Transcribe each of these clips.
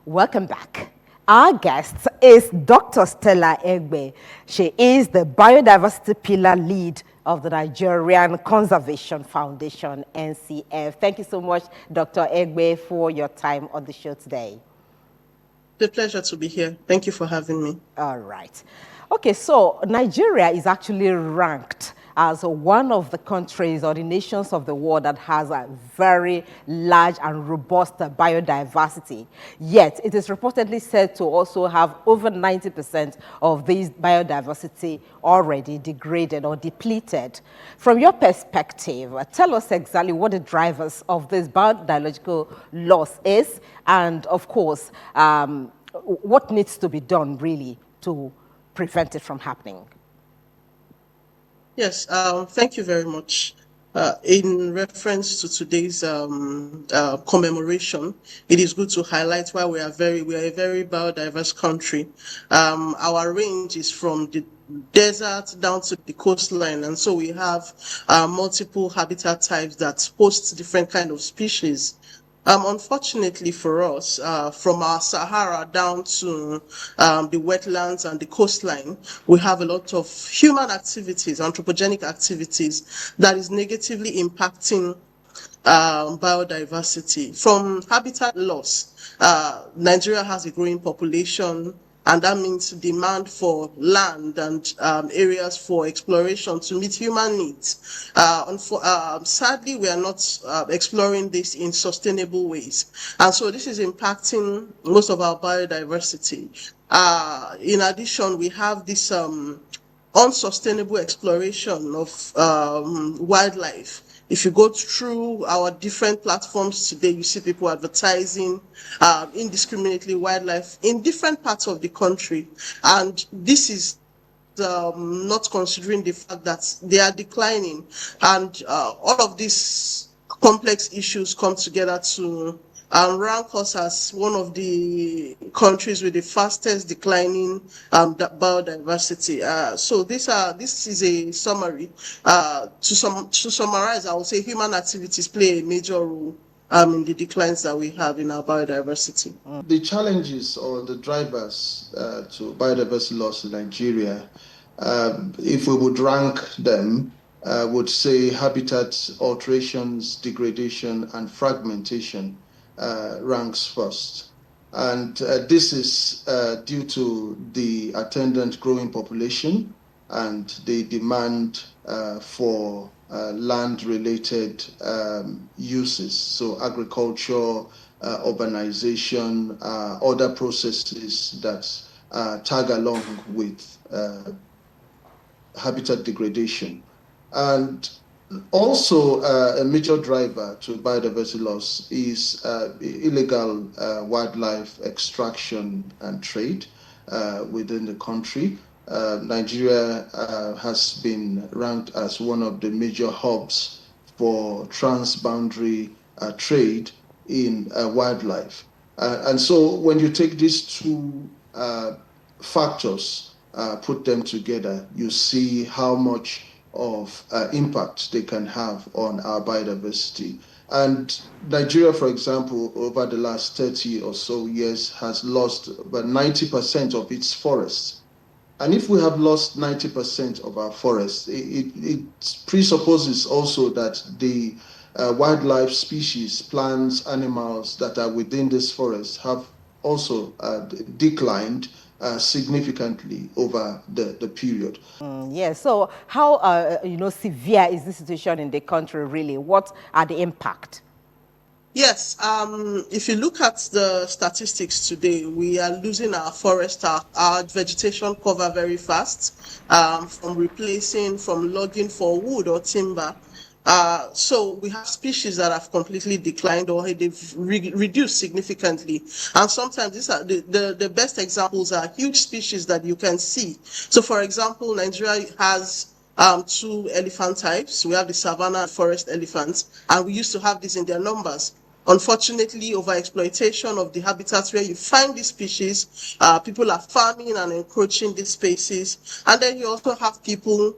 Welcome back. Our guest is Dr. Stella Egbe. She is the Biodiversity Pillar Lead of the Nigerian Conservation Foundation, NCF. Thank you so much, Dr. Egbe, for your time on the show today. It's a pleasure to be here. Thank you for having me. All right. Okay, so Nigeria is actually ranked as one of the countries or the nations of the world that has a very large and robust biodiversity. Yet, it is reportedly said to also have over 90% of this biodiversity already degraded or depleted. From your perspective, tell us exactly what the drivers of this biological loss is, and of course, what needs to be done really to prevent it from happening. Yes, thank you very much. In reference to today's commemoration, it is good to highlight why we are a very biodiverse country. Our range is from the desert down to the coastline, and so we have multiple habitat types that host different kind of species. Unfortunately for us, from our Sahara down to the wetlands and the coastline, we have a lot of human activities, anthropogenic activities that is negatively impacting biodiversity. From habitat loss, Nigeria has a growing population, and that means demand for land and areas for exploration to meet human needs. Sadly, we are not exploring this in sustainable ways. And so this is impacting most of our biodiversity. In addition, we have this unsustainable exploration of wildlife. If you go through our different platforms today, you see people advertising indiscriminately wildlife in different parts of the country. And this is not considering the fact that they are declining. And all of these complex issues come together to rank us as one of the countries with the fastest declining biodiversity. So this is a summary. To summarize, I will say human activities play a major role in the declines that we have in our biodiversity. The challenges or the drivers to biodiversity loss in Nigeria, if we would rank them, would say habitat alterations, degradation, and fragmentation ranks first. And this is due to the attendant growing population and the demand for land-related uses, so agriculture, urbanization, other processes that tag along with habitat degradation. And also, a major driver to biodiversity loss is illegal wildlife extraction and trade within the country. Nigeria has been ranked as one of the major hubs for transboundary trade in wildlife. And so when you take these two factors, put them together, you see how much of impact they can have on our biodiversity. And Nigeria, for example, over the last 30 or so years has lost about 90% of its forests. And if we have lost 90% of our forests, it presupposes also that the wildlife species, plants, animals that are within this forest have also declined significantly over the period. Yes. So how severe is the situation in the country really? What are the impact? Yes, if you look at the statistics today, we are losing our forest, our vegetation cover very fast, from logging for wood or timber. So we have species that have completely declined or they've reduced significantly. And sometimes these are the best examples are huge species that you can see. So for example, Nigeria has two elephant types. We have the savanna and forest elephants, and we used to have these in their numbers. Unfortunately, overexploitation of the habitats where you find these species, people are farming and encroaching these spaces. And then you also have people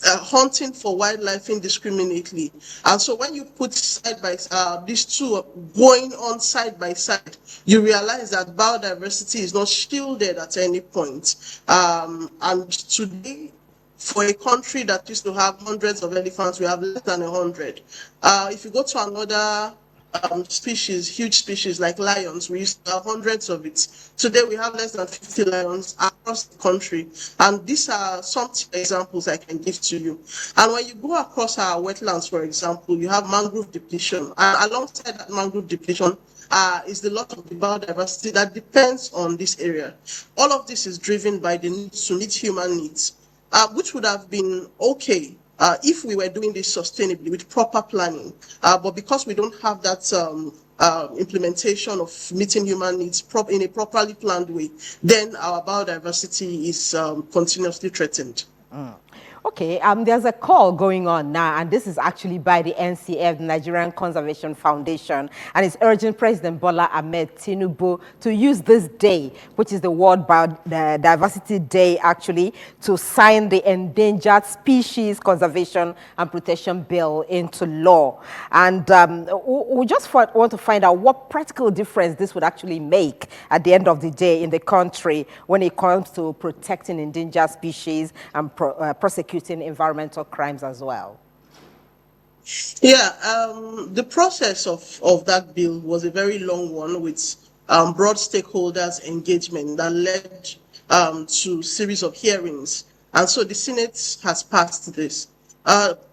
hunting for wildlife indiscriminately. And so when you put these two going on side by side, you realize that biodiversity is not shielded at any point. And today, for a country that used to have hundreds of elephants, we have less than 100. If you go to another species, huge species like lions, we used to have hundreds of it. Today we have less than 50 lions across the country. And these are some examples I can give to you. And when you go across our wetlands, for example, you have mangrove depletion. And alongside that mangrove depletion, is the lot of the biodiversity that depends on this area. All of this is driven by the need to meet human needs, which would have been okay if we were doing this sustainably with proper planning. But because we don't have that implementation of meeting human needs in a properly planned way, then our biodiversity is continuously threatened. Okay, there's a call going on now, and this is actually by the NCF, the Nigerian Conservation Foundation, and it's urging President Bola Ahmed Tinubu to use this day, which is the World Biodiversity Day, actually, to sign the Endangered Species Conservation and Protection Bill into law. And we just want to find out what practical difference this would actually make at the end of the day in the country when it comes to protecting endangered species and prosecuting environmental crimes as well. Yeah, the process of that bill was a very long one with broad stakeholders engagement that led to a series of hearings. And so the Senate has passed this.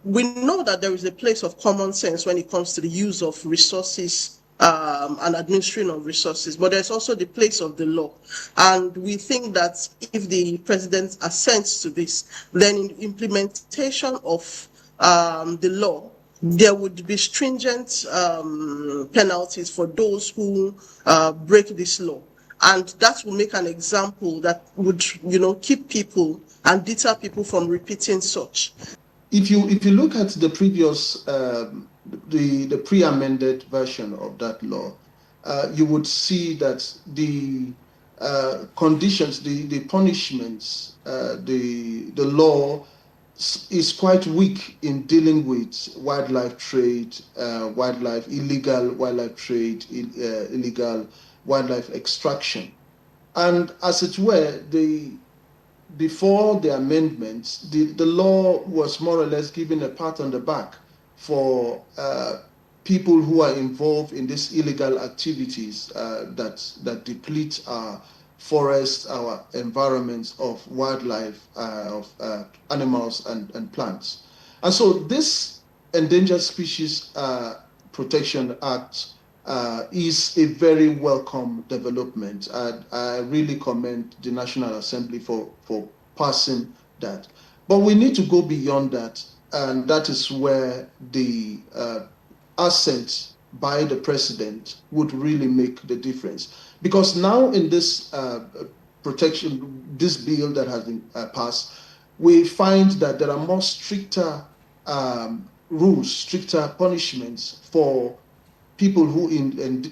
We know that there is a place of common sense when it comes to the use of resources and administering of resources, but there's also the place of the law. And we think that if the president assents to this, then in implementation of the law, there would be stringent penalties for those who break this law. And that will make an example that would, keep people and deter people from repeating such. If you look at the previous the pre-amended version of that law, you would see that the conditions, the punishments, the law is quite weak in dealing with wildlife trade, illegal wildlife trade, illegal wildlife extraction. And as it were, before the amendments, the law was more or less giving a pat on the back for people who are involved in these illegal activities that deplete our forests, our environments of wildlife, of animals and plants. And so this Endangered Species Protection Act is a very welcome development. I really commend the National Assembly for passing that. But we need to go beyond that, and that is where the assent by the president would really make the difference. Because now in this this bill that has been passed, we find that there are more stricter rules, stricter punishments for people who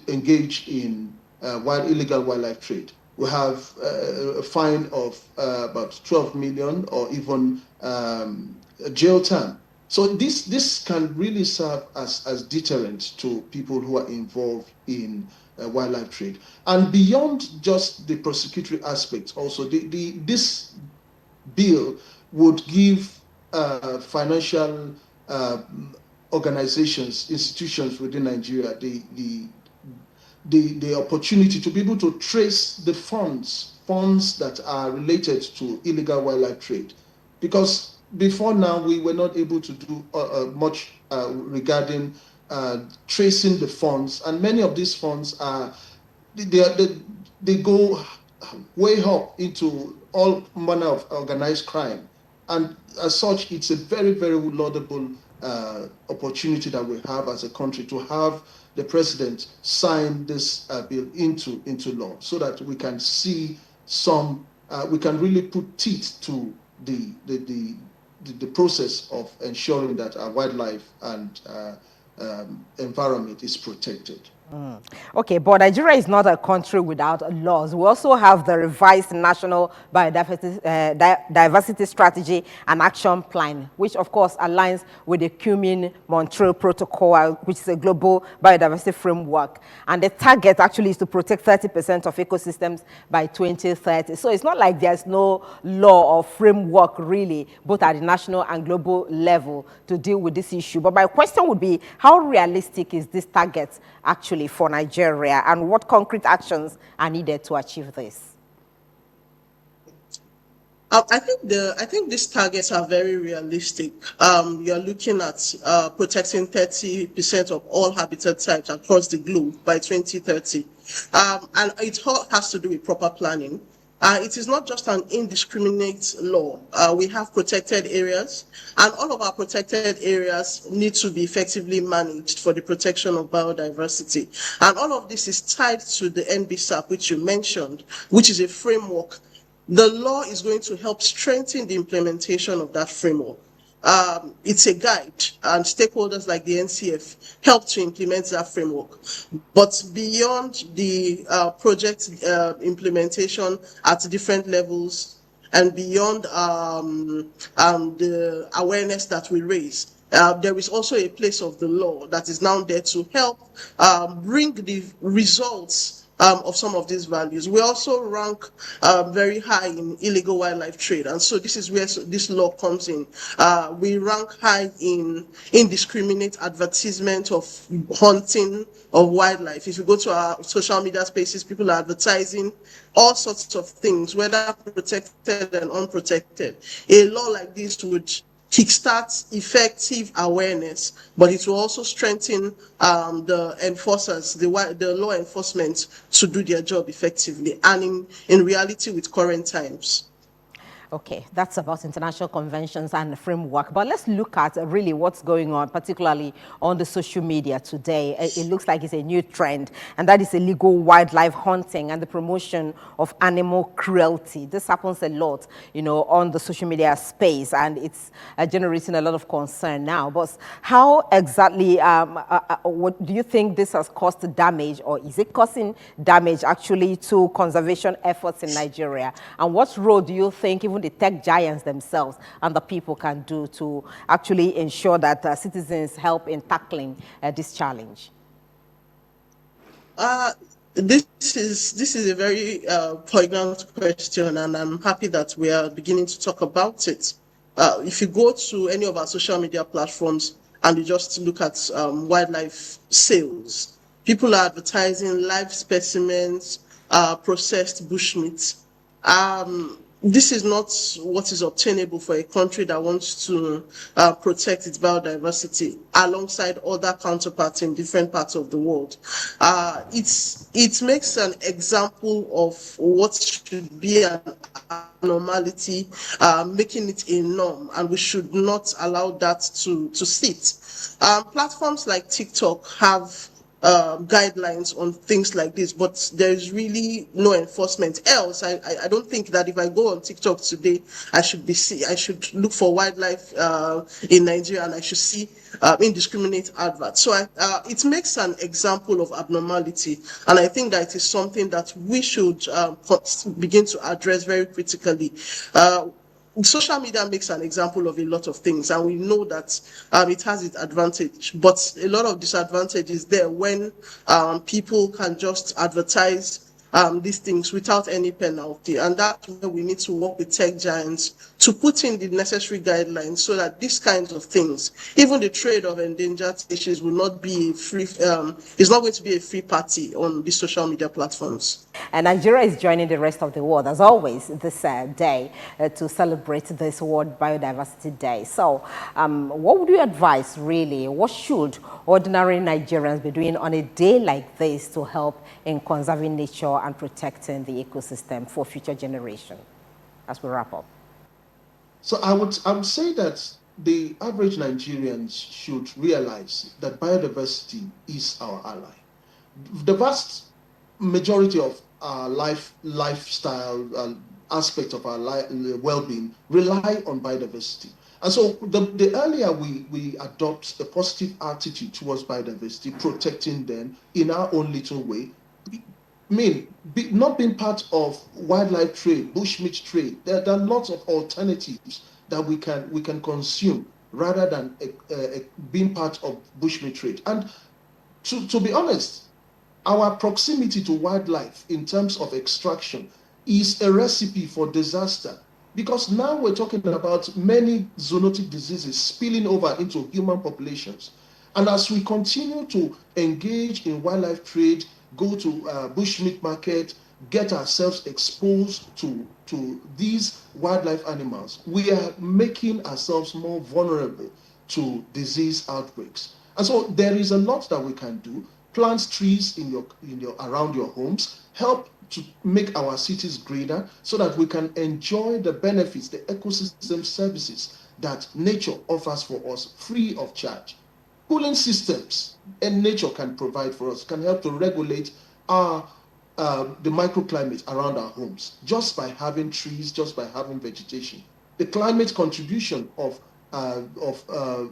engage in illegal wildlife trade. We have a fine of about 12 million or even a jail term. So this can really serve as deterrent to people who are involved in wildlife trade. And beyond just the prosecutory aspects, also this bill would give financial organizations, institutions within Nigeria the opportunity to be able to trace the funds that are related to illegal wildlife trade. Because before now, we were not able to do much regarding tracing the funds. And many of these funds they go way up into all manner of organized crime. And as such, it's a very, very laudable opportunity that we have as a country to have the president sign this bill into law, so that we can see we can really put teeth to the process of ensuring that our wildlife and environment is protected. Okay, but Nigeria is not a country without laws. We also have the revised National Biodiversity Strategy and Action Plan, which of course aligns with the Montreal Protocol, which is a global biodiversity framework. And the target actually is to protect 30% of ecosystems by 2030. So it's not like there's no law or framework really, both at the national and global level to deal with this issue. But my question would be, how realistic is this target actually for Nigeria, and what concrete actions are needed to achieve this? I think these targets are very realistic. You're looking at protecting 30% of all habitat types across the globe by 2030, and it all has to do with proper planning. It is not just an indiscriminate law. We have protected areas, and all of our protected areas need to be effectively managed for the protection of biodiversity. And all of this is tied to the NBSAP, which you mentioned, which is a framework. The law is going to help strengthen the implementation of that framework. It's a guide, and stakeholders like the NCF help to implement that framework. But beyond the project implementation at different levels, and beyond the awareness that we raise, there is also a place of the law that is now there to help bring the results of some of these values. We also rank very high in illegal wildlife trade, and so this is where this law comes in. We rank high in indiscriminate advertisement of hunting of wildlife. If you go to our social media spaces, people are advertising all sorts of things, whether protected and unprotected. A law like this would kickstarts effective awareness, but it will also strengthen the enforcers, the law enforcement, to do their job effectively and in reality with current times. Okay, that's about international conventions and framework. But let's look at really what's going on, particularly on the social media today. It looks like it's a new trend, and that is illegal wildlife hunting and the promotion of animal cruelty. This happens a lot, you know, on the social media space, and it's generating a lot of concern now. But how exactly, what do you think this has caused damage, or is it causing damage actually to conservation efforts in Nigeria? And what role do you think even the tech giants themselves and the people can do to actually ensure that citizens help in tackling this challenge? This is a very poignant question, and I'm happy that we are beginning to talk about it. If you go to any of our social media platforms and you just look at wildlife sales, people are advertising live specimens, processed bushmeat. This is not what is obtainable for a country that wants to protect its biodiversity alongside other counterparts in different parts of the world. It makes an example of what should be an abnormality, making it a norm, and we should not allow that to sit. Platforms like TikTok have guidelines on things like this, but there's really no enforcement. Else, I don't think that if I go on TikTok today, I should look for wildlife in Nigeria, and I should see indiscriminate adverts. So it makes an example of abnormality, and I think that it is something that we should begin to address very critically. Social media makes an example of a lot of things, and we know that it has its advantage, but a lot of disadvantage is there when people can just advertise these things without any penalty, and that's where we need to work with tech giants to put in the necessary guidelines so that these kinds of things, even the trade of endangered species, will not be free. It's not going to be a free party on the social media platforms. And Nigeria is joining the rest of the world, as always, this day to celebrate this World Biodiversity Day. So what would you advise, really? What should ordinary Nigerians be doing on a day like this to help in conserving nature and protecting the ecosystem for future generations, as we wrap up? So I would say that the average Nigerians should realize that biodiversity is our ally. The vast majority of our lifestyle aspect of our well-being rely on biodiversity. And so the earlier we adopt a positive attitude towards biodiversity, protecting them in our own little way, not being part of wildlife trade, bushmeat trade, there are lots of alternatives that we can consume rather than being part of bushmeat trade. And to be honest, our proximity to wildlife in terms of extraction is a recipe for disaster, because now we're talking about many zoonotic diseases spilling over into human populations. And as we continue to engage in wildlife trade, go to bushmeat market, get ourselves exposed to these wildlife animals, we are making ourselves more vulnerable to disease outbreaks. And so there is a lot that we can do. Plant trees in your around your homes, help to make our cities greener so that we can enjoy the benefits, the ecosystem services that nature offers for us free of charge. Cooling systems and nature can provide for us, can help to regulate our the microclimate around our homes just by having trees, just by having vegetation. The climate contribution of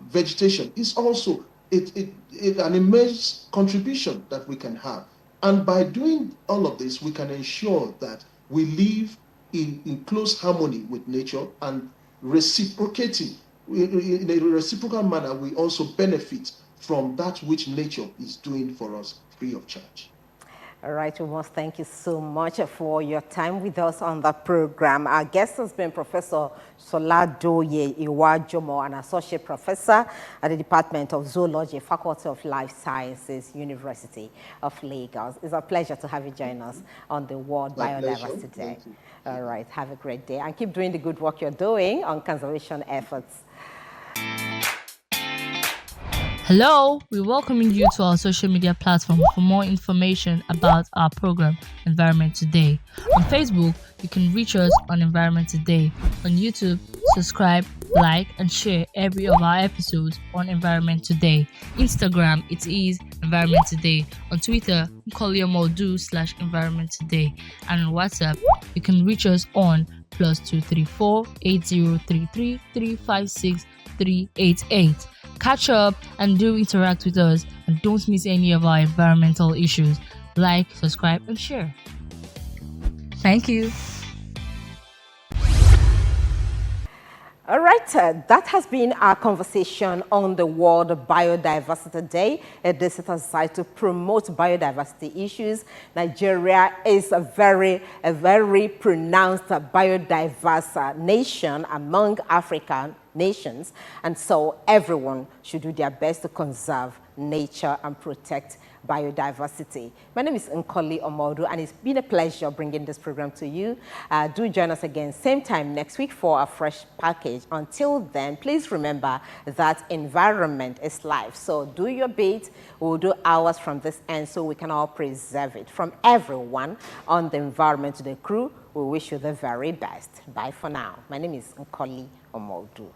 vegetation is also an immense contribution that we can have. And by doing all of this, we can ensure that we live in close harmony with nature, and reciprocating in a reciprocal manner, we also benefit from that which nature is doing for us free of charge. All right, we must thank you so much for your time with us on the program. Our guest has been Professor Soladoye Iwajomo, an associate professor at the Department of Zoology, Faculty of Life Sciences, University of Lagos. It's a pleasure to have you join us on the World Biodiversity Day. All right, have a great day and keep doing the good work you're doing on conservation efforts. Hello, we're welcoming you to our social media platform for more information about our program, Environment Today. On Facebook, you can reach us on Environment Today. On YouTube, subscribe, like, and share every of our episodes on Environment Today. Instagram, it is Environment Today. On Twitter, /Environment Today. And on WhatsApp, you can reach us on +234 8033 356 388. Catch up and do interact with us, and don't miss any of our environmental issues. Like, subscribe, and share. Thank you. All right, that has been our conversation on the World Biodiversity Day. This is aside to promote biodiversity issues. Nigeria is a very pronounced biodiverse nation among African nations, and so everyone should do their best to conserve nature and protect biodiversity. My name is Nkoli Omodu, and it's been a pleasure bringing this program to you. Do join us again same time next week for a fresh package. Until then, please remember that environment is life. So do your bit. We'll do ours from this end so we can all preserve it. From everyone on the Environment Today crew, we wish you the very best. Bye for now. My name is Nkoli Omodu.